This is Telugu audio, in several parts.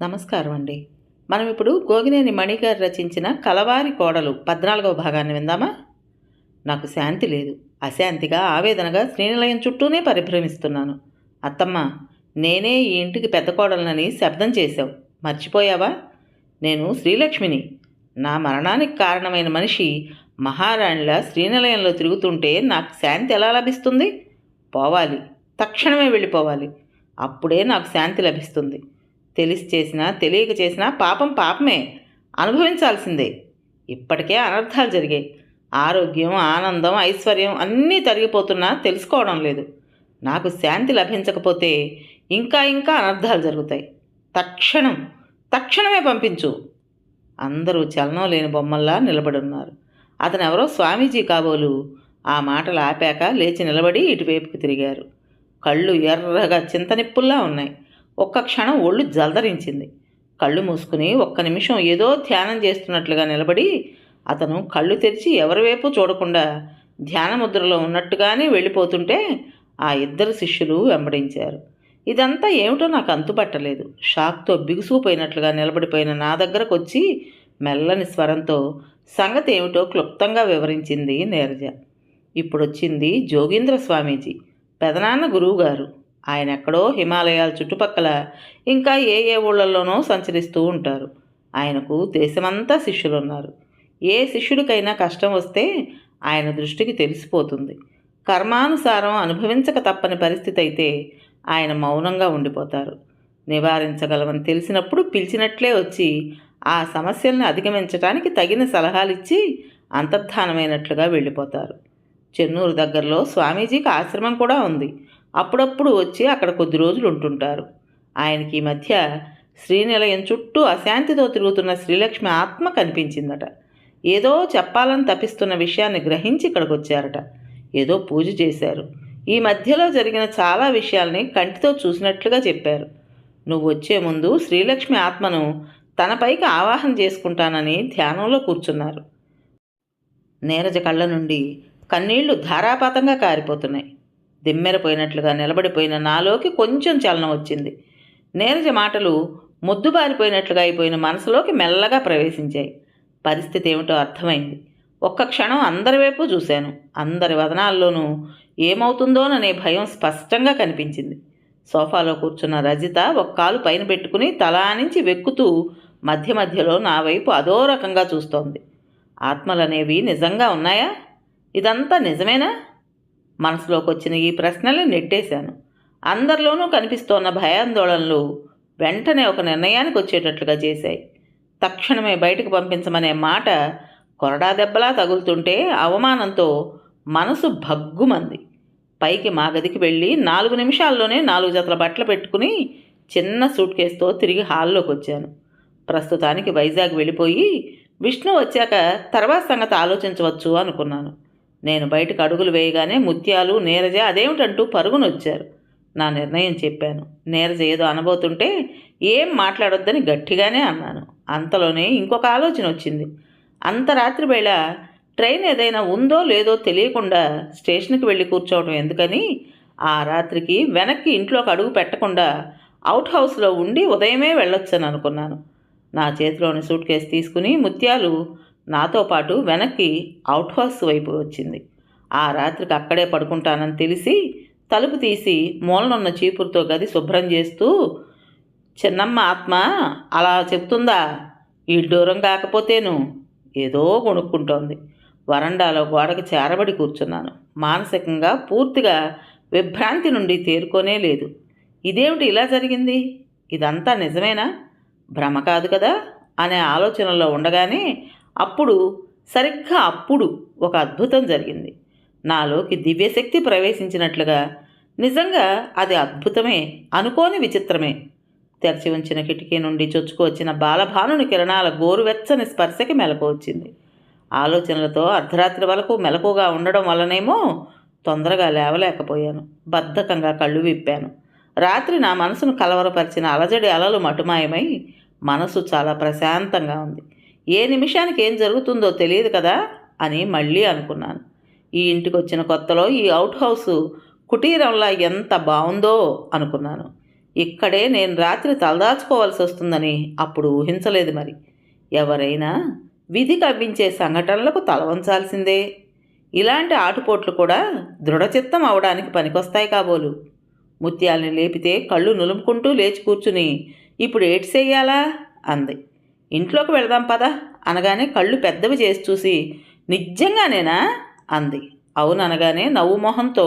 నమస్కారం అండి. మనం ఇప్పుడు గోగినేని మణి గారు రచించిన 'కలవారి కోడలు' 14వ భాగాన్ని విందామా? నాకు శాంతి లేదు. అశాంతిగా, ఆవేదనగా శ్రీనిలయం చుట్టూనే పరిభ్రమిస్తున్నాను. అత్తమ్మ, నేనే ఈ ఇంటికి పెద్ద కోడలనని శబ్దం చేశావు. మర్చిపోయావా? నేను శ్రీలక్ష్మిని. నా మరణానికి కారణమైన మనిషి మహారాణిలా శ్రీనిలయంలో తిరుగుతుంటే నాకు శాంతి ఎలా లభిస్తుంది? పోవాలి. తక్షణమే వెళ్ళిపోవాలి. అప్పుడే నాకు శాంతి లభిస్తుంది. తెలిసి చేసినా తెలియక చేసినా పాపం పాపమే, అనుభవించాల్సిందే. ఇప్పటికే అనర్థాలు జరిగాయి. ఆరోగ్యం, ఆనందం, ఐశ్వర్యం అన్నీ తరిగిపోతున్నా తెలుసుకోవడం లేదు. నాకు శాంతి లభించకపోతే ఇంకా ఇంకా అనర్థాలు జరుగుతాయి. తక్షణం తక్షణమే పంపించు. అందరూ చలనం లేని బొమ్మల్లా నిలబడున్నారు. అతను ఎవరో స్వామీజీ కాబోలు. ఆ మాటలు ఆపాక లేచి నిలబడి ఇటువైపుకి తిరిగారు. కళ్ళు ఎర్రగా చింతనిప్పుల్లా ఉన్నాయి. ఒక్క క్షణం ఒళ్ళు జలదరించింది. కళ్ళు మూసుకుని ఒక్క నిమిషం ఏదో ధ్యానం చేస్తున్నట్లుగా నిలబడి అతను కళ్ళు తెరిచి ఎవరివైపు చూడకుండా ధ్యానముద్రలో ఉన్నట్టుగానే వెళ్ళిపోతుంటే ఆ ఇద్దరు శిష్యులు వెంబడించారు. ఇదంతా ఏమిటో నాకు అంతుపట్టలేదు. షాక్తో బిగుసుకుపోయినట్లుగా నిలబడిపోయిన నా దగ్గరకు వచ్చి మెల్లని స్వరంతో సంగతి ఏమిటో క్లుప్తంగా వివరించింది నీరజ. ఇప్పుడొచ్చింది జోగీంద్ర స్వామీజీ, పెదనాన్న గురువుగారు. ఆయన ఎక్కడో హిమాలయాల చుట్టుపక్కల ఇంకా ఏ ఏ ఊళ్ళల్లోనో సంచరిస్తూ ఉంటారు. ఆయనకు దేశమంతా శిష్యులున్నారు. ఏ శిష్యుడికైనా కష్టం వస్తే ఆయన దృష్టికి తెలిసిపోతుంది. కర్మానుసారం అనుభవించక తప్పని పరిస్థితి అయితే ఆయన మౌనంగా ఉండిపోతారు. నివారించగలమని తెలిసినప్పుడు పిలిచినట్లే వచ్చి ఆ సమస్యల్ని అధిగమించడానికి తగిన సలహాలిచ్చి అంతర్ధానమైనట్లుగా వెళ్ళిపోతారు. చెన్నూరు దగ్గరలో స్వామీజీకి ఆశ్రమం కూడా ఉంది. అప్పుడప్పుడు వచ్చి అక్కడ కొద్ది రోజులు ఉంటుంటారు. ఆయనకి ఈ మధ్య శ్రీనిలయం చుట్టూ అశాంతితో తిరుగుతున్న శ్రీలక్ష్మి ఆత్మ కనిపించిందట. ఏదో చెప్పాలని తపిస్తున్న విషయాన్ని గ్రహించి ఇక్కడికి వచ్చారట. ఏదో పూజ చేశారు. ఈ మధ్యలో జరిగిన చాలా విషయాల్ని కంటితో చూసినట్లుగా చెప్పారు. నువ్వు వచ్చే ముందు శ్రీలక్ష్మి ఆత్మను తన పైకి ఆవాహన చేసుకుంటానని ధ్యానంలో కూర్చున్నారు. నీరజ కళ్ళ నుండి కన్నీళ్లు ధారాపాతంగా కారిపోతున్నాయి. దిమ్మెరపోయినట్లుగా నిలబడిపోయిన నాలోకి కొంచెం చలనం వచ్చింది. నీరజ మాటలు మొద్దుబారిపోయినట్లుగా అయిపోయిన మనసులోకి మెల్లగా ప్రవేశించాయి. పరిస్థితి ఏమిటో అర్థమైంది. ఒక్క క్షణం అందరి వైపు చూశాను. అందరి వదనాల్లోనూ ఏమవుతుందోననే భయం స్పష్టంగా కనిపించింది. సోఫాలో కూర్చున్న రజిత ఒక కాలు పైన పెట్టుకుని తలానించి వెక్కుతూ మధ్య మధ్యలో నా వైపు అదో రకంగా చూస్తోంది. ఆత్మలనేవి నిజంగా ఉన్నాయా? ఇదంతా నిజమేనా? మనసులోకి వచ్చిన ఈ ప్రశ్నల్ని నెట్టేశాను. అందరిలోనూ కనిపిస్తోన్న భయాందోళనలు వెంటనే ఒక నిర్ణయానికి వచ్చేటట్లుగా చేశాయి. తక్షణమే బయటకు పంపించమనే మాట కొరడా దెబ్బలా తగులుతుంటే అవమానంతో మనసు భగ్గుమంది. పైకి మా గదికి వెళ్ళి 4 నిమిషాల్లోనే 4 జతల బట్టలు పెట్టుకుని చిన్న సూట్ కేసుతో తిరిగి హాల్లోకి వచ్చాను. ప్రస్తుతానికి వైజాగ్ వెళ్ళిపోయి విష్ణు వచ్చాక తర్వాత సంగతి ఆలోచించవచ్చు అనుకున్నాను. నేను బయటకు అడుగులు వేయగానే ముత్యాలు, నీరజ అదేమిటంటూ పరుగునొచ్చారు. నా నిర్ణయం చెప్పాను. నీరజ ఏదో అనబోతుంటే ఏం మాట్లాడొద్దని గట్టిగానే అన్నాను. అంతలోనే ఇంకొక ఆలోచన వచ్చింది. అంత రాత్రి వేళ ట్రైన్ ఏదైనా ఉందో లేదో తెలియకుండా స్టేషన్కి వెళ్ళి కూర్చోవడం ఎందుకని ఆ రాత్రికి వెనక్కి ఇంట్లోకి అడుగు పెట్టకుండా అవుట్ హౌస్లో ఉండి ఉదయమే వెళ్ళొచ్చని అనుకున్నాను. నా చేతిలోని సూట్ కేసు తీసుకుని ముత్యాలు నాతో పాటు వెనక్కి అవుట్ హౌస్ వైపు వచ్చింది. ఆ రాత్రికి అక్కడే పడుకుంటానని తెలిసి తలుపు తీసి మూలనున్న చీపురుతో గది శుభ్రం చేస్తూ, చిన్నమ్మ ఆత్మ అలా చెప్తుందా? ఈ దూరం కాకపోతేను ఏదో కొనుక్కుంటోంది. వరండాలో గోడకి చేరబడి కూర్చున్నాను. మానసికంగా పూర్తిగా విభ్రాంతి నుండి తేరుకోనే లేదు. ఇదేమిటి ఇలా జరిగింది? ఇదంతా నిజమేనా? భ్రమ కాదు కదా అనే ఆలోచనలో ఉండగానే సరిగ్గా అప్పుడు ఒక అద్భుతం జరిగింది. నాలోకి దివ్యశక్తి ప్రవేశించినట్లుగా. నిజంగా అది అద్భుతమే, అనుకోని విచిత్రమే. తెరచి ఉంచిన కిటికీ నుండి చొచ్చుకు వచ్చిన బాలభానుని కిరణాల గోరువెచ్చని స్పర్శకి మెలకు వచ్చింది. ఆలోచనలతో అర్ధరాత్రి వరకు మెలకుగా ఉండడం వల్లనేమో తొందరగా లేవలేకపోయాను. బద్ధకంగా కళ్ళు విప్పాను. రాత్రి నా మనసును కలవరపరిచిన అలజడి అలలు మటుమాయమై మనసు చాలా ప్రశాంతంగా ఉంది. ఏ నిమిషానికి ఏం జరుగుతుందో తెలియదు కదా అని మళ్ళీ అనుకున్నాను. ఈ ఇంటికి వచ్చిన కొత్తలో ఈ అవుట్ హౌస్ కుటీరంలా ఎంత బాగుందో అనుకున్నాను. ఇక్కడే నేను రాత్రి తలదాచుకోవాల్సి వస్తుందని అప్పుడు ఊహించలేదు మరి. ఎవరైనా విధి కవ్వించే సంఘటనలకు తల వంచాల్సిందే. ఇలాంటి ఆటుపోట్లు కూడా దృఢచిత్తం అవడానికి పనికొస్తాయి కాబోలు. ముత్యాల్ని లేపితే కళ్ళు నులుముకుంటూ లేచి కూర్చుని ఇప్పుడు ఏటి చెయ్యాలా అంది. ఇంట్లోకి వెళదాం పద అనగానే కళ్ళు పెద్దవి చేసి చూసి నిజంగానేనా అంది. అవుననగానే నవ్వు మొహంతో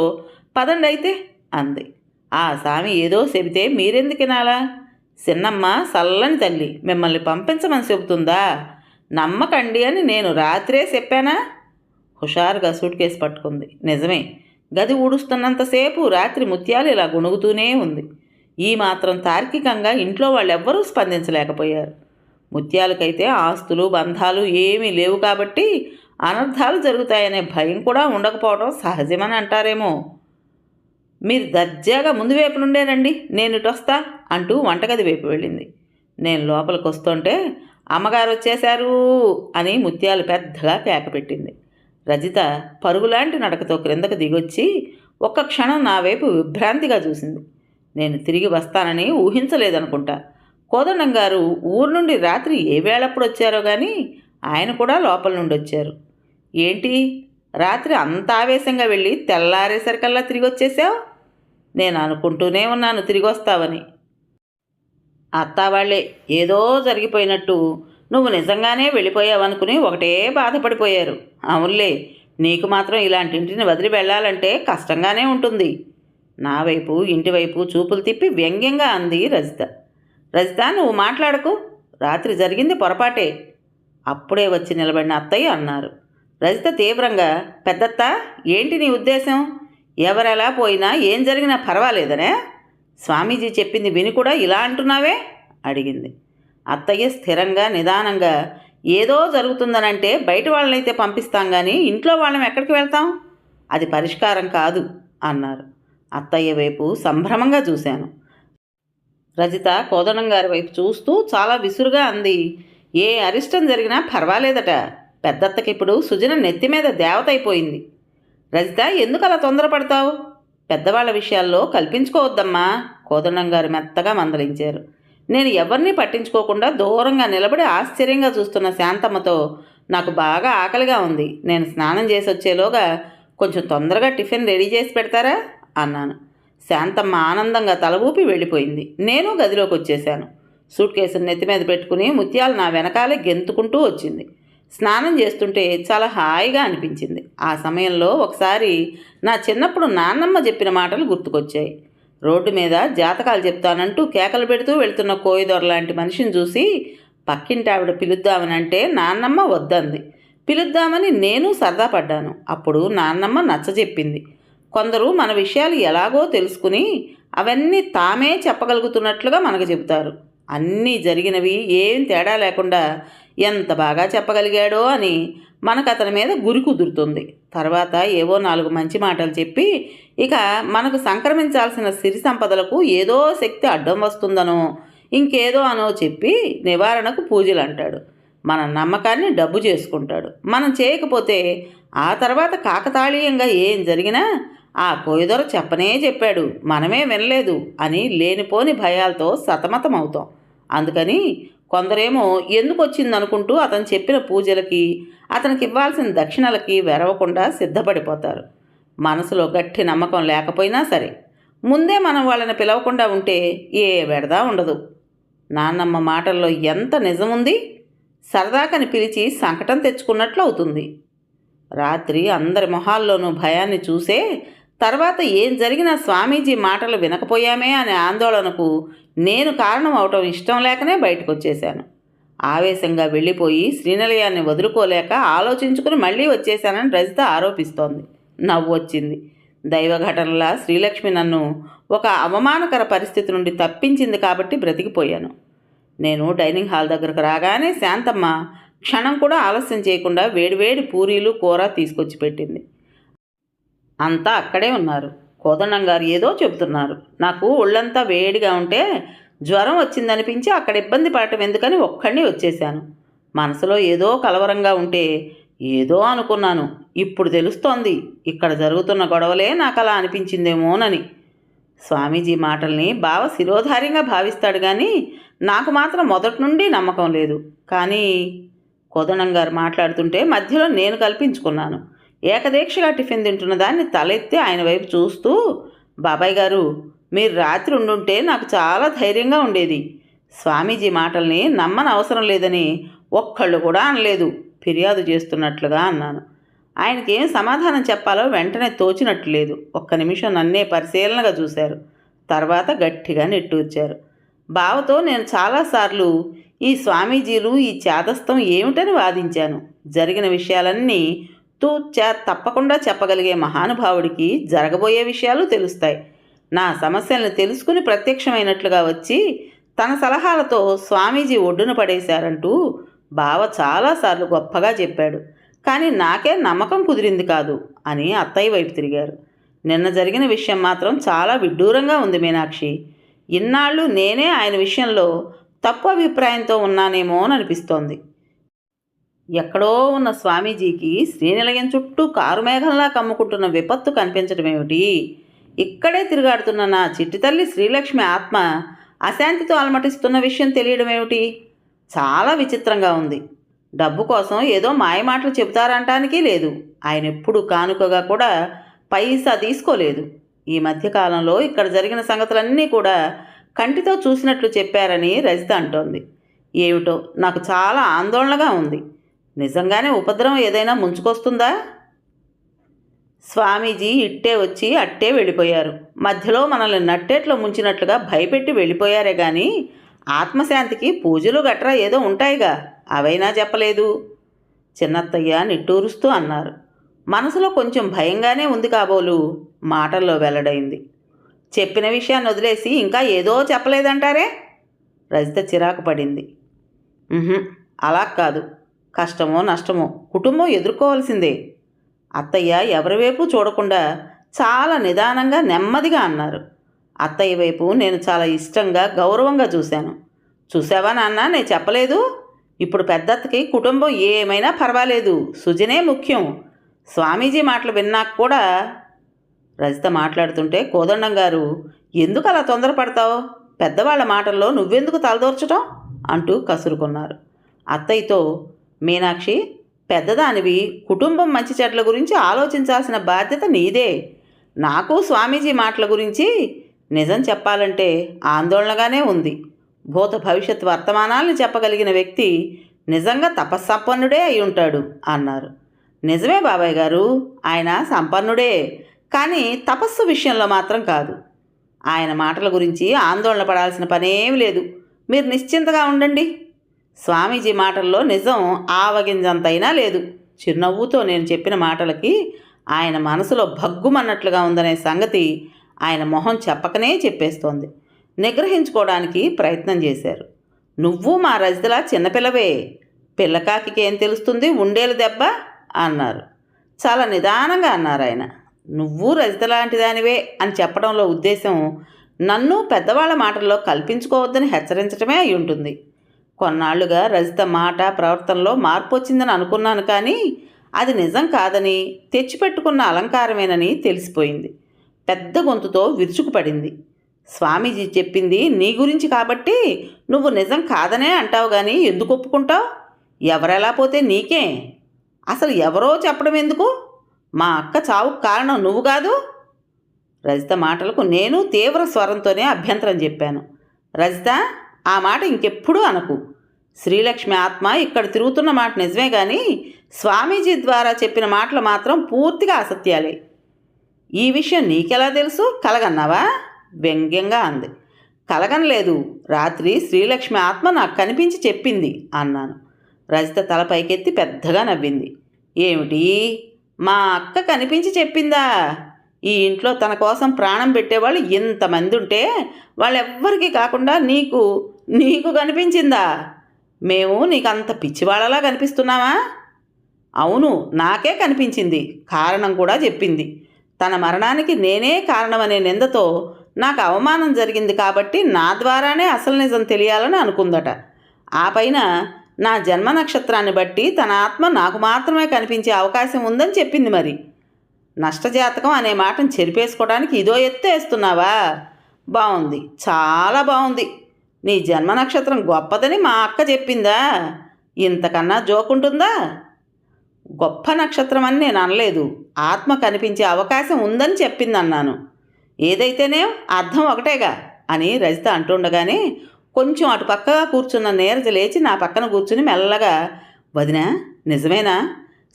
పదండి అయితే అంది. ఆ సామి ఏదో చెబితే మీరెందుకినాలా? చిన్నమ్మ సల్లని తల్లి మిమ్మల్ని పంపించమని చెబుతుందా? నమ్మకండి అని నేను రాత్రే చెప్పానా? హుషారుగా సూట్ కేసు పట్టుకుంది. నిజమే, గది ఊడుస్తున్నంతసేపు రాత్రి ముత్యాలు ఇలా గుణుగుతూనే ఉంది. ఈ మాత్రం తార్కికంగా ఇంట్లో వాళ్ళెవ్వరూ స్పందించలేకపోయారు. ముత్యాలకైతే ఆస్తులు బంధాలు ఏమీ లేవు కాబట్టి అనర్థాలు జరుగుతాయనే భయం కూడా ఉండకపోవడం సహజమని అంటారేమో. మీరు దర్జాగా ముందు వైపు నుండే రండి, నేను ఇటొస్తా అంటూ వంటగది వైపు వెళ్ళింది. నేను లోపలికి వస్తుంటే అమ్మగారు వచ్చేశారు అని ముత్యాలు పెద్దగా కేక పెట్టింది. రజిత పరుగులాంటి నడకతో క్రిందకు దిగొచ్చి ఒక్క క్షణం నా వైపు విభ్రాంతిగా చూసింది. నేను తిరిగి వస్తానని ఊహించలేదనుకుంటా. కోదండం గారు ఊరు నుండి రాత్రి ఏ వేళప్పుడు వచ్చారో కానీ ఆయన కూడా లోపల నుండి వచ్చారు. ఏంటి రాత్రి అంత ఆవేశంగా వెళ్ళి తెల్లారేసరికల్లా తిరిగి వచ్చేసావు? నేను అనుకుంటూనే ఉన్నాను తిరిగి వస్తావని. అత్తావాళ్లే ఏదో జరిగిపోయినట్టు నువ్వు నిజంగానే వెళ్ళిపోయావనుకుని ఒకటే బాధపడిపోయారు. అవునులే, నీకు మాత్రం ఇలాంటి ఇంటిని వదిలి వెళ్ళాలంటే కష్టంగానే ఉంటుంది. నా వైపు ఇంటివైపు చూపులు తిప్పి వ్యంగ్యంగా అంది రజిత. రజిత, నువ్వు మాట్లాడకు, రాత్రి జరిగింది పొరపాటే అప్పుడే వచ్చి నిలబడిన అత్తయ్య అన్నారు. రజిత తీవ్రంగా, పెద్దత్త ఏంటి నీ ఉద్దేశం? ఎవరెలా పోయినా ఏం జరిగినా పర్వాలేదనే? స్వామీజీ చెప్పింది విని కూడా ఇలా అంటున్నావే అడిగింది. అత్తయ్య స్థిరంగా నిదానంగా, ఏదో జరుగుతుందనంటే బయట వాళ్ళనైతే పంపిస్తాం కానీ ఇంట్లో వాళ్ళని ఎక్కడికి వెళ్తాం? అది పరిష్కారం కాదు అన్నారు. అత్తయ్య వైపు సంభ్రమంగా చూశాను. రజిత కోదండం గారి వైపు చూస్తూ చాలా విసురుగా అంది. ఏ అరిష్టం జరిగినా పర్వాలేదట. పెద్దత్తకిప్పుడు సుజన నెత్తి మీద దేవత అయిపోయింది. రజిత, ఎందుకు అలా తొందరపడతావు? పెద్దవాళ్ల విషయాల్లో కల్పించుకోవద్దమ్మా, కోదండం గారు మెత్తగా మందలించారు. నేను ఎవరిని పట్టించుకోకుండా దూరంగా నిలబడి ఆశ్చర్యంగా చూస్తున్న శాంతమ్మతో, నాకు బాగా ఆకలిగా ఉంది, నేను స్నానం చేసి వచ్చేలోగా కొంచెం తొందరగా టిఫిన్ రెడీ చేసి పెడతారా అన్నాను. శాంతమ్మ ఆనందంగా తల ఊపి వెళ్ళిపోయింది. నేను గదిలోకి వచ్చేశాను. సూట్ కేసును నెత్తి మీద పెట్టుకుని ముత్యాలు నా వెనకాలే గెంతుకుంటూ వచ్చింది. స్నానం చేస్తుంటే చాలా హాయిగా అనిపించింది. ఆ సమయంలో ఒకసారి నా చిన్నప్పుడు నాన్నమ్మ చెప్పిన మాటలు గుర్తుకొచ్చాయి. రోడ్డు మీద జాతకాలు చెప్తానంటూ కేకలు పెడుతూ వెళ్తున్న కోయిదొర లాంటి మనిషిని చూసి పక్కింటి ఆవిడ పిలుద్దామని అంటే నాన్నమ్మ వద్దంది. పిలుద్దామని నేను సరదా పడ్డాను. అప్పుడు నాన్నమ్మ నచ్చజెప్పింది. కొందరు మన విషయాలు ఎలాగో తెలుసుకుని అవన్నీ తామే చెప్పగలుగుతున్నట్లుగా మనకు చెబుతారు. అన్నీ జరిగినవి ఏం తేడా లేకుండా ఎంత బాగా చెప్పగలిగాడో అని మనకు అతని మీద గురి కుదురుతుంది. తర్వాత ఏవో 4 మంచి మాటలు చెప్పి ఇక మనకు సంక్రమించాల్సిన సిరి సంపదలకు ఏదో శక్తి అడ్డం వస్తుందనో ఇంకేదో అనో చెప్పి నివారణకు పూజలు అంటాడు. మన నమ్మకాన్ని డబ్బు చేసుకుంటాడు. మనం చేయకపోతే ఆ తర్వాత కాకతాళీయంగా ఏం జరిగినా ఆ కోయిదొర చెప్పనే చెప్పాడు, మనమే వినలేదు అని లేనిపోని భయాలతో సతమతం అవుతాం. అందుకని కొందరేమో ఎందుకు వచ్చిందనుకుంటూ అతను చెప్పిన పూజలకి అతనికి ఇవ్వాల్సిన దక్షిణలకి వెరవకుండా సిద్ధపడిపోతారు. మనసులో గట్టి నమ్మకం లేకపోయినా సరే ముందే మనం వాళ్ళని పిలవకుండా ఉంటే ఏ వెడదా ఉండదు. నాన్నమ్మ మాటల్లో ఎంత నిజముంది. సరదాకని పిలిచి సంకటం తెచ్చుకున్నట్లు అవుతుంది. రాత్రి అందరి మొహాల్లోనూ భయాన్ని చూసే తర్వాత ఏం జరిగినా స్వామీజీ మాటలు వినకపోయామే అనే ఆందోళనకు నేను కారణం అవటం ఇష్టం లేకనే బయటకు వచ్చేశాను. ఆవేశంగా వెళ్ళిపోయి శ్రీనిలయాన్ని వదులుకోలేక ఆలోచించుకుని మళ్ళీ వచ్చేశానని రజిత ఆరోపిస్తోంది. నవ్వు వచ్చింది. దైవఘటనలా శ్రీలక్ష్మి నన్ను ఒక అవమానకర పరిస్థితి నుండి తప్పించింది కాబట్టి బ్రతికిపోయాను. నేను డైనింగ్ హాల్ దగ్గరకు రాగానే శాంతమ్మ క్షణం కూడా ఆలస్యం చేయకుండా వేడివేడి పూరీలు కూర తీసుకొచ్చి పెట్టింది. అంతా అక్కడే ఉన్నారు. కోదండం గారు ఏదో చెబుతున్నారు. నాకు ఒళ్ళంతా వేడిగా ఉంటే జ్వరం వచ్చిందనిపించి అక్కడ ఇబ్బంది పడటం ఎందుకని ఒక్కడిని వచ్చేశాను. మనసులో ఏదో కలవరంగా ఉంటే ఏదో అనుకున్నాను. ఇప్పుడు తెలుస్తోంది ఇక్కడ జరుగుతున్న గొడవలే నాకు అలా అనిపించిందేమోనని. స్వామీజీ మాటల్ని బావ శిరోధార్యంగా భావిస్తాడు కానీ నాకు మాత్రం మొదటి నుండి నమ్మకం లేదు. కానీ కోదండం గారు మాట్లాడుతుంటే మధ్యలో నేను కల్పించుకున్నాను. ఏకదీక్షగా టిఫిన్ తింటున్న దాన్ని తలెత్తి ఆయన వైపు చూస్తూ, బాబాయ్ గారు, మీరు రాత్రి ఉండుంటే నాకు చాలా ధైర్యంగా ఉండేది. స్వామీజీ మాటల్ని నమ్మని అవసరం లేదని ఒక్కళ్ళు కూడా అనలేదు, ఫిర్యాదు చేస్తున్నట్లుగా అన్నాను. ఆయనకేం సమాధానం చెప్పాలో వెంటనే తోచినట్లు లేదు. ఒక్క నిమిషం నన్నే పరిశీలనగా చూశారు. తర్వాత గట్టిగా నిట్టూర్చారు. బావతో నేను చాలాసార్లు ఈ స్వామీజీలు ఈ చేదస్తం ఏమిటని వాదించాను. జరిగిన విషయాలన్నీ తూచా తప్పకుండా చెప్పగలిగే మహానుభావుడికి జరగబోయే విషయాలు తెలుస్తాయి. నా సమస్యలను తెలుసుకుని ప్రత్యక్షమైనట్లుగా వచ్చి తన సలహాలతో స్వామీజీ ఒడ్డున పడేశారంటూ బావ చాలాసార్లు గొప్పగా చెప్పాడు. కానీ నాకే నమ్మకం కుదిరింది కాదు అని అత్తయ్య వైపు తిరిగారు. నిన్న జరిగిన విషయం మాత్రం చాలా విడ్డూరంగా ఉంది మీనాక్షి. ఇన్నాళ్ళు నేనే ఆయన విషయంలో తప్పు అభిప్రాయంతో ఉన్నానేమో అని అనిపిస్తోంది. ఎక్కడో ఉన్న స్వామీజీకి శ్రీనిలయం చుట్టూ కారుమేఘంలా కమ్ముకుంటున్న విపత్తు కనిపించడమేమిటి? ఇక్కడే తిరుగాడుతున్న నా చిట్టి తల్లి శ్రీలక్ష్మి ఆత్మ అశాంతితో అలమటిస్తున్న విషయం తెలియడమేమిటి? చాలా విచిత్రంగా ఉంది. డబ్బు కోసం ఏదో మాయమాటలు చెబుతారంటానికి లేదు. ఆయన ఎప్పుడు కానుకగా కూడా పైసా తీసుకోలేదు. ఈ మధ్యకాలంలో ఇక్కడ జరిగిన సంగతులన్నీ కూడా కంటితో చూసినట్లు చెప్పారని రజిత అంటోంది. ఏమిటో నాకు చాలా ఆందోళనగా ఉంది. నిజంగానే ఉపద్రవం ఏదైనా ముంచుకొస్తుందా? స్వామీజీ ఇట్టే వచ్చి అట్టే వెళ్ళిపోయారు. మధ్యలో మనల్ని నట్టేట్లో ముంచినట్లుగా భయపెట్టి వెళ్ళిపోయారే కానీ ఆత్మశాంతికి పూజలు గట్రా ఏదో ఉంటాయిగా, అవైనా చెప్పలేదు. చిన్నత్తయ్య నిట్టూరుస్తూ అన్నారు. మనసులో కొంచెం భయంగానే ఉంది కాబోలు, మాటల్లో వెల్లడైంది. చెప్పిన విషయాన్ని వదిలేసి ఇంకా ఏదో చెప్పలేదంటారే? రజిత చిరాకు పడింది. అలా కాదు, కష్టమో నష్టమో కుటుంబం ఎదుర్కోవాల్సిందే. అత్తయ్య ఎవరి వైపు చూడకుండా చాలా నిదానంగా నెమ్మదిగా అన్నారు. అత్తయ్య వైపు నేను చాలా ఇష్టంగా గౌరవంగా చూశాను. చూసావా నాన్న, నేను చెప్పలేదు? ఇప్పుడు పెద్దత్తకి కుటుంబం ఏమైనా పర్వాలేదు, సుజనే ముఖ్యం. స్వామీజీ మాటలు విన్నాక కూడా. రజిత మాట్లాడుతుంటే కోదండం గారు, ఎందుకు అలా తొందరపడతావు? పెద్దవాళ్ల మాటల్లో నువ్వెందుకు తలదోర్చటం అంటూ కసురుకున్నారు. అత్తయ్యతో, మీనాక్షి, పెద్దదానివి, కుటుంబం మంచి చెడ్ల గురించి ఆలోచించాల్సిన బాధ్యత నీదే. నాకు స్వామీజీ మాటల గురించి నిజం చెప్పాలంటే ఆందోళనగానే ఉంది. భూత భవిష్యత్ వర్తమానాలను చెప్పగలిగిన వ్యక్తి నిజంగా తపస్సంపన్నుడే అయి ఉంటాడు అన్నారు. నిజమే బాబాయ్ గారు, ఆయన సంపన్నుడే, కానీ తపస్సు విషయంలో మాత్రం కాదు. ఆయన మాటల గురించి ఆందోళన పడాల్సిన పనేం లేదు. మీరు నిశ్చింతగా ఉండండి. స్వామీజీ మాటల్లో నిజం ఆవగింజంతైనా లేదు. చిరునవ్వుతో నేను చెప్పిన మాటలకి ఆయన మనసులో భగ్గుమన్నట్లుగా ఉందనే సంగతి ఆయన మొహం చెప్పకనే చెప్పేస్తోంది. నిగ్రహించుకోవడానికి ప్రయత్నం చేశారు. నువ్వు మా రజితలా చిన్నపిల్లవే, పిల్లకాకి ఏం తెలుస్తుంది, ఉండేలు దెబ్బ అన్నారు. చాలా నిదానంగా అన్నారు ఆయన. నువ్వు రజిత లాంటి దానివే అని చెప్పడంలో ఉద్దేశం నన్ను పెద్దవాళ్ల మాటల్లో కల్పించుకోవద్దని హెచ్చరించడమే అయి ఉంటుంది. కొన్నాళ్లుగా రజిత మాట ప్రవర్తనలో మార్పు వచ్చిందని అనుకున్నాను, కానీ అది నిజం కాదని, తెచ్చిపెట్టుకున్న అలంకారమేనని తెలిసిపోయింది. పెద్ద గొంతుతో విరుచుకుపడింది. స్వామీజీ చెప్పింది నీ గురించి కాబట్టి నువ్వు నిజం కాదనే అంటావు, కానీ ఎందుకు ఒప్పుకుంటావు? ఎవరెలా పోతే నీకే. అసలు ఎవరో చెప్పడం ఎందుకు? మా అక్క చావుకు కారణం నువ్వు కాదు. రజిత మాటలకు నేను తీవ్ర స్వరంతోనే అభ్యంతరం చెప్పాను. రజిత, ఆ మాట ఇంకెప్పుడూ అనకు. శ్రీలక్ష్మి ఆత్మ ఇక్కడ తిరుగుతున్న మాట నిజమే, కానీ స్వామీజీ ద్వారా చెప్పిన మాటలు మాత్రం పూర్తిగా అసత్యాలే. ఈ విషయం నీకెలా తెలుసు? కలగన్నావా? వ్యంగ్యంగా అంది. కలగనలేదు, రాత్రి శ్రీలక్ష్మి ఆత్మ నాకు కనిపించి చెప్పింది అన్నాను. రజిత తల పైకెత్తి పెద్దగా నవ్వింది. ఏమిటి, మా అక్క కనిపించి చెప్పిందా? ఈ ఇంట్లో తన కోసం ప్రాణం పెట్టేవాళ్ళు ఇంతమంది ఉంటే వాళ్ళెవ్వరికీ కాకుండా నీకు కనిపించిందా? మేము నీకంత పిచ్చివాళ్ళలా కనిపిస్తున్నావా? అవును, నాకే కనిపించింది. కారణం కూడా చెప్పింది. తన మరణానికి నేనే కారణమనే నిందతో నాకు అవమానం జరిగింది కాబట్టి నా ద్వారానే అసలు నిజం తెలియాలని అనుకుందట. ఆ పైన నా జన్మ నక్షత్రాన్ని బట్టి తన ఆత్మ నాకు మాత్రమే కనిపించే అవకాశం ఉందని చెప్పింది. మరి నష్టజాతకం అనే మాటను చెరిపేసుకోవడానికి ఇదో ఎత్తు వేస్తున్నావా? బాగుంది, చాలా బాగుంది. నీ జన్మ నక్షత్రం గొప్పదని మా అక్క చెప్పిందా? ఇంతకన్నా జోకుంటుందా? గొప్ప నక్షత్రం అని నేను అనలేదు. ఆత్మ కనిపించే అవకాశం ఉందని చెప్పిందన్నాను. ఏదైతేనే అర్థం ఒకటేగా అని రజిత అంటుండగానే కొంచెం అటు పక్కగా కూర్చున్న నీరజ లేచి నా పక్కన కూర్చుని మెల్లగా, వదినా నిజమేనా?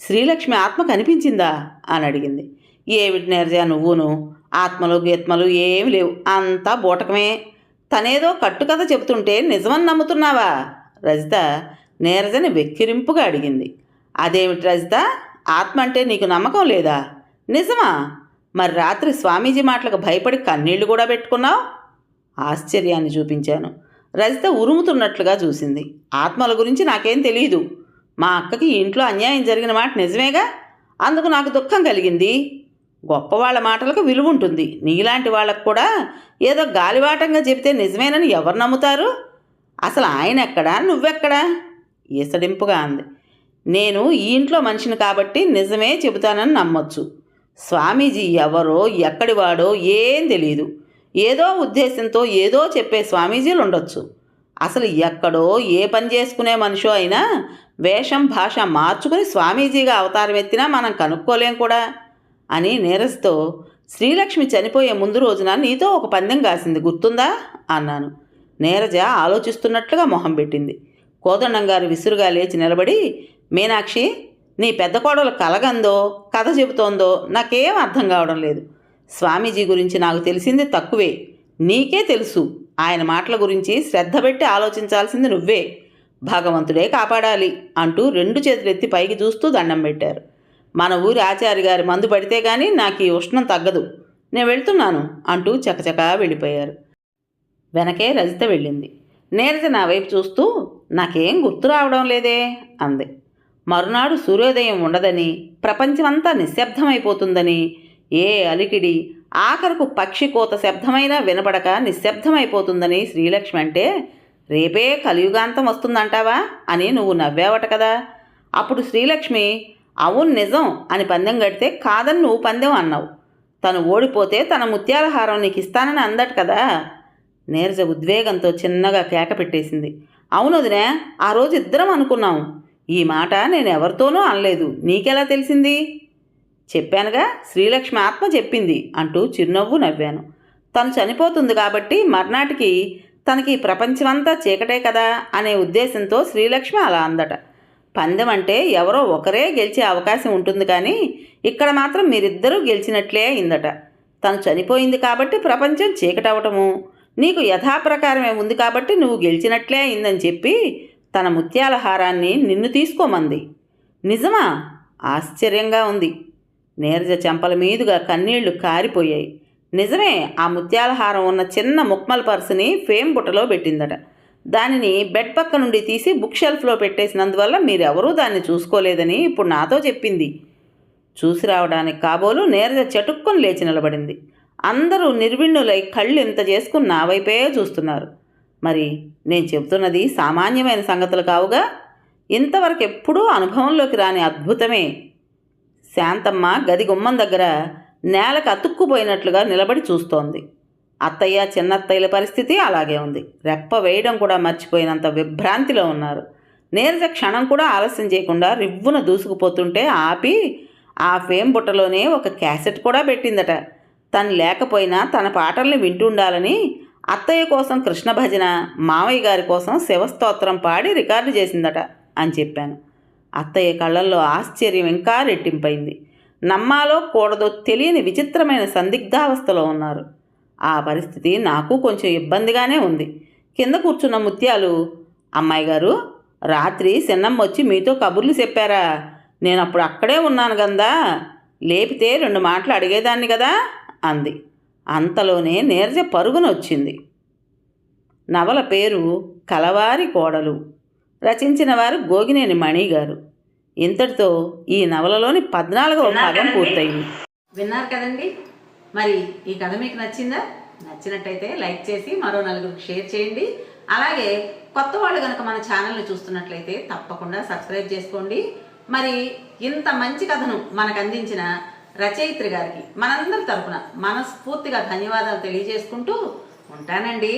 శ్రీలక్ష్మి ఆత్మ కనిపించిందా అని అడిగింది. ఏమిటి నీరజ నువ్వును, ఆత్మలు గీత్మలు ఏమి లేవు, అంతా బూటకమే. తనేదో కట్టుకథ చెబుతుంటే నిజమని నమ్ముతున్నావా? రజిత నీరజని వెక్కిరింపుగా అడిగింది. అదేమిటి రజిత, ఆత్మ అంటే నీకు నమ్మకం లేదా? నిజమా? మరి రాత్రి స్వామీజీ మాటలకు భయపడి కన్నీళ్లు కూడా పెట్టుకున్నావు? ఆశ్చర్యాన్ని చూపించాను. రజిత ఉరుముతున్నట్లుగా చూసింది. ఆత్మల గురించి నాకేం తెలియదు. మా అక్కకి ఇంట్లో అన్యాయం జరిగిన మాట నిజమేగా, అందుకు నాకు దుఃఖం కలిగింది. గొప్పవాళ్ల మాటలకు విలువ ఉంటుంది. నీలాంటి వాళ్ళకు కూడా ఏదో గాలివాటంగా చెబితే నిజమేనని ఎవరు నమ్ముతారు? అసలు ఆయన ఎక్కడా, నువ్వెక్కడా? ఈసడింపుగా అంది. నేను ఈ ఇంట్లో మనిషిని కాబట్టి నిజమే చెబుతానని నమ్మొచ్చు. స్వామీజీ ఎవరో ఎక్కడివాడో ఏం తెలియదు. ఏదో ఉద్దేశంతో ఏదో చెప్పే స్వామీజీలు ఉండొచ్చు. అసలు ఎక్కడో ఏ పని చేసుకునే మనిషో అయినా వేషం భాష మార్చుకుని స్వామీజీగా అవతారం ఎత్తినా మనం కనుక్కోలేం కూడా అని నీరజ్తో, శ్రీలక్ష్మి చనిపోయే ముందు రోజున నీతో ఒక పందెం కాసింది గుర్తుందా అన్నాను. నీరజ ఆలోచిస్తున్నట్లుగా మొహం పెట్టింది. కోదండం గారు విసురుగా లేచి నిలబడి, మీనాక్షి, నీ పెద్ద కోడలు కలగందో కథ చెబుతోందో నాకేం అర్థం కావడం లేదు. స్వామీజీ గురించి నాకు తెలిసింది తక్కువే. నీకే తెలుసు. ఆయన మాటల గురించి శ్రద్ధ పెట్టి ఆలోచించాల్సింది నువ్వే. భగవంతుడే కాపాడాలి అంటూ 2 చేతులెత్తి పైకి చూస్తూ దండం పెట్టారు. మన ఊరి ఆచార్య గారి మందు పడితే కానీ నాకు ఈ ఉష్ణం తగ్గదు. నేను వెళ్తున్నాను అంటూ చకచకా వెళ్ళిపోయారు. వెనకే రజిత వెళ్ళింది. నీరజ నా వైపు చూస్తూ, నాకేం గుర్తు రావడం లేదే అంది. మరునాడు సూర్యోదయం ఉండదని, ప్రపంచమంతా నిశ్శబ్దమైపోతుందని, ఏ అలికిడి ఆఖరకు పక్షి కోత శబ్దమైనా వినపడక నిశ్శబ్దమైపోతుందని శ్రీలక్ష్మి అంటే, రేపే కలియుగాంతం వస్తుందంటావా అని నువ్వు నవ్వావట కదా. అప్పుడు శ్రీలక్ష్మి అవును నిజం అని పందెం కడితే కాదని నువ్వు పందెం అన్నావు. తను ఓడిపోతే తన ముత్యాల హారం నీకు ఇస్తానని అందట కదా. నీరజ ఉద్వేగంతో చిన్నగా కేక పెట్టేసింది. అవును వదినా, ఆ రోజు ఇద్దరం అనుకున్నాం. ఈ మాట నేను ఎవరితోనూ అనలేదు. నీకెలా తెలిసింది? చెప్పానుగా, శ్రీలక్ష్మి ఆత్మ చెప్పింది అంటూ చిరునవ్వు నవ్వాను. తను చనిపోతుంది కాబట్టి మర్నాటికి తనకి ప్రపంచమంతా చీకటే కదా అనే ఉద్దేశంతో శ్రీలక్ష్మి అలా అందట. పందెం అంటే ఎవరో ఒకరే గెలిచే అవకాశం ఉంటుంది, కానీ ఇక్కడ మాత్రం మీరిద్దరూ గెలిచినట్లే అయిందట. తను చనిపోయింది కాబట్టి ప్రపంచం చీకటవటము, నీకు యథాప్రకారమే ఉంది కాబట్టి నువ్వు గెలిచినట్లే అయిందని చెప్పి తన ముత్యాల హారాన్ని నిన్ను తీసుకోమంది. నిజమా? ఆశ్చర్యంగా ఉంది. నీరజ చెంపల మీదుగా కన్నీళ్లు కారిపోయాయి. నిజమే. ఆ ముత్యాల హారం ఉన్న చిన్న ముక్మల్ పర్సుని ఫేమ్ బుట్టలో పెట్టిందట. దానిని బెడ్ పక్క నుండి తీసి బుక్ షెల్ఫ్లో పెట్టేసినందువల్ల మీరెవరూ దాన్ని చూసుకోలేదని ఇప్పుడు నాతో చెప్పింది. చూసి రావడానికి కాబోలు నీరజ చటుక్కుని లేచి నిలబడింది. అందరూ నిర్విణ్ణులై కళ్ళు ఇంత చేసుకుని నా వైపే చూస్తున్నారు. మరి నేను చెబుతున్నది సామాన్యమైన సంగతులు కావుగా. ఇంతవరకు ఎప్పుడూ అనుభవంలోకి రాని అద్భుతమే. శాంతమ్మ గది గుమ్మం దగ్గర నేలకు అతుక్కుపోయినట్లుగా నిలబడి చూస్తోంది. అత్తయ్య చిన్నత్తయ్యల పరిస్థితి అలాగే ఉంది. రెప్ప వేయడం కూడా మర్చిపోయినంత విభ్రాంతిలో ఉన్నారు. నీరజ క్షణం కూడా ఆలస్యం చేయకుండా రివ్వున దూసుకుపోతుంటే ఆపి ఆ ఫేమ్ బుట్టలోనే ఒక క్యాసెట్ కూడా పెట్టిందట. తను లేకపోయినా తన పాటల్ని వింటుండాలని అత్తయ్య కోసం కృష్ణ భజన, మావయ్య గారి కోసం శివస్తోత్రం పాడి రికార్డు చేసిందట అని చెప్పాను. అత్తయ్య కళ్ళల్లో ఆశ్చర్యం ఇంకా రెట్టింపైంది. నమ్మాలో కూడదో తెలియని విచిత్రమైన సందిగ్ధావస్థలో ఉన్నారు. ఆ పరిస్థితి నాకు కొంచెం ఇబ్బందిగానే ఉంది. కింద కూర్చున్న ముత్యాలు, అమ్మాయి గారు, రాత్రి చిన్నమ్మ వచ్చి మీతో కబుర్లు చెప్పారా? నేను అప్పుడు అక్కడే ఉన్నాను గందా, లేపితే 2 మాటలు అడిగేదాన్ని కదా అంది. అంతలోనే నీరజ పరుగున వచ్చింది. నవల పేరు కలవారి కోడలు. రచించిన వారు గోగినేని మణి గారు. ఇంతటితో ఈ నవలలోని 14వ భాగం పూర్తయింది. విన్నారు కదండి. మరి ఈ కథ మీకు నచ్చిందా? నచ్చినట్టయితే లైక్ చేసి మరో 4కి షేర్ చేయండి. అలాగే కొత్త వాళ్ళు కనుక మన ఛానల్ని చూస్తున్నట్లయితే తప్పకుండా సబ్స్క్రైబ్ చేసుకోండి. మరి ఇంత మంచి కథను మనకు అందించిన రచయిత్రి గారికి మనందరి తరపున మనస్ఫూర్తిగా ధన్యవాదాలు తెలియజేసుకుంటూ ఉంటానండి.